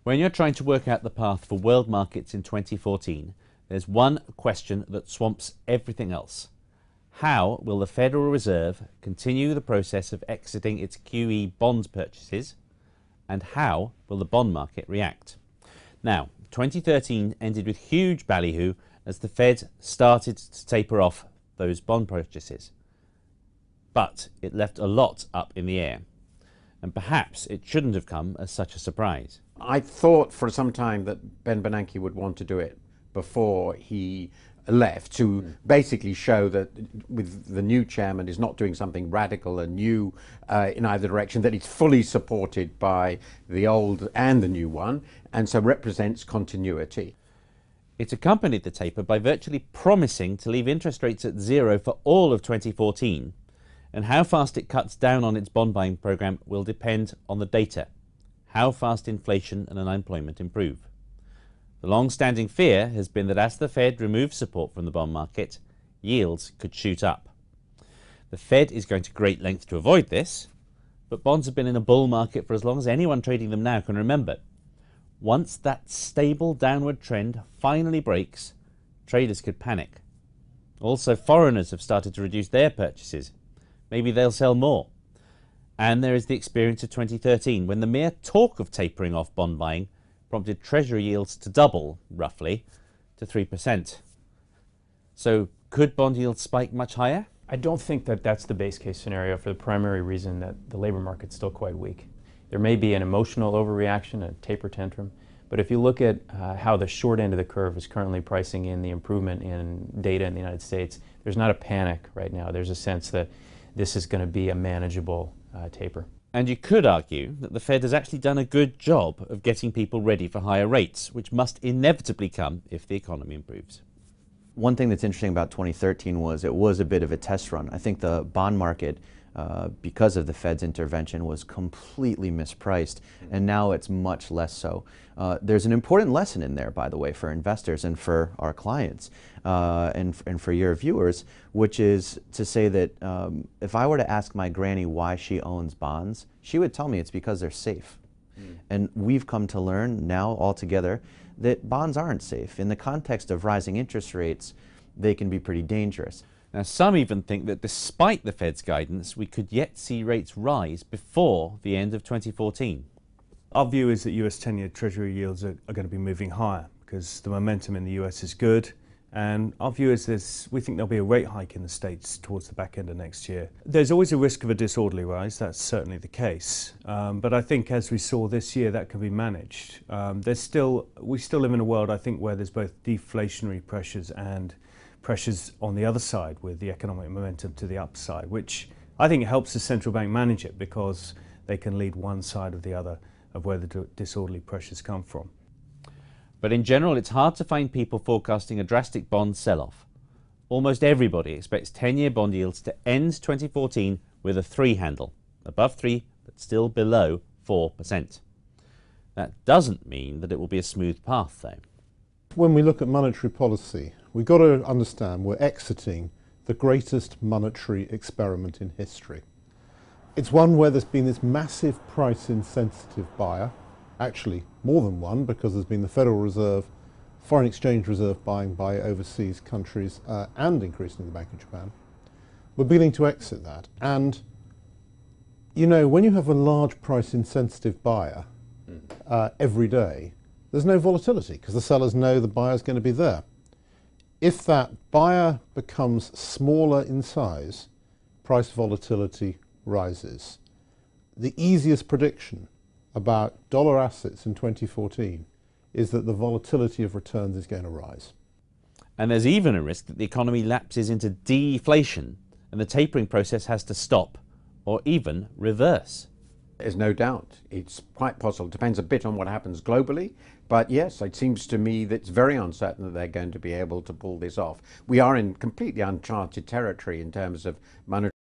When you're trying to work out the path for world markets in 2014, there's one question that swamps everything else. How will the Federal Reserve continue the process of exiting its QE bond purchases, and how will the bond market react? Now, 2013 ended with huge ballyhoo as the Fed started to taper off those bond purchases. But it left a lot up in the air, and perhaps it shouldn't have come as such a surprise. I thought for some time that Ben Bernanke would want to do it before he left, to basically show that with the new chairman is not doing something radical and new in either direction, that it's fully supported by the old and the new one, and so represents continuity. It accompanied the taper by virtually promising to leave interest rates at zero for all of 2014, and how fast it cuts down on its bond buying programme will depend on the data, how fast inflation and unemployment improve. The long-standing fear has been that as the Fed removes support from the bond market, yields could shoot up. The Fed is going to great lengths to avoid this, but bonds have been in a bull market for as long as anyone trading them now can remember. Once that stable downward trend finally breaks, traders could panic. Also, foreigners have started to reduce their purchases. Maybe they'll sell more. And there is the experience of 2013, when the mere talk of tapering off bond buying prompted Treasury yields to double, roughly, to 3%. So could bond yields spike much higher? I don't think that that's the base case scenario, for the primary reason that the labor market's still quite weak. There may be an emotional overreaction, a taper tantrum, but if you look at how the short end of the curve is currently pricing in the improvement in data in the United States, there's not a panic right now. There's a sense that this is going to be a manageable taper. And you could argue that the Fed has actually done a good job of getting people ready for higher rates, which must inevitably come if the economy improves. One thing that's interesting about 2013 was it was a bit of a test run. I think the bond market, because of the Fed's intervention, was completely mispriced, and now it's much less so. There's an important lesson in there, by the way, for investors and for our clients and for your viewers, which is to say that if I were to ask my granny why she owns bonds, she would tell me it's because they're safe. And we've come to learn now altogether that bonds aren't safe. In the context of rising interest rates, they can be pretty dangerous. Now, some even think that despite the Fed's guidance, we could yet see rates rise before the end of 2014. Our view is that US 10-year Treasury yields are going to be moving higher because the momentum in the US is good, and our view is this: we think there'll be a rate hike in the States towards the back end of next year. There's always a risk of a disorderly rise, that's certainly the case, but I think as we saw this year, that can be managed. We still live in a world, I think, where there's both deflationary pressures and pressures on the other side with the economic momentum to the upside, which I think helps the central bank manage it because they can lead one side or the other of where the disorderly pressures come from. But in general, it's hard to find people forecasting a drastic bond sell-off. Almost everybody expects 10-year bond yields to end 2014 with a 3 handle, above 3 but still below 4%. That doesn't mean that it will be a smooth path, though. When we look at monetary policy, we've got to understand we're exiting the greatest monetary experiment in history. It's one where there's been this massive price-insensitive buyer, actually more than one, because there's been the Federal Reserve, foreign exchange reserve buying by overseas countries and increasingly the Bank of Japan. We're beginning to exit that. And, you know, when you have a large price-insensitive buyer every day, there's no volatility because the sellers know the buyer's going to be there. If that buyer becomes smaller in size, price volatility rises. The easiest prediction about dollar assets in 2014 is that the volatility of returns is going to rise. And there's even a risk that the economy lapses into deflation and the tapering process has to stop or even reverse. There's no doubt. It's quite possible. It depends a bit on what happens globally. But yes, it seems to me that it's very uncertain that they're going to be able to pull this off. We are in completely uncharted territory in terms of monetary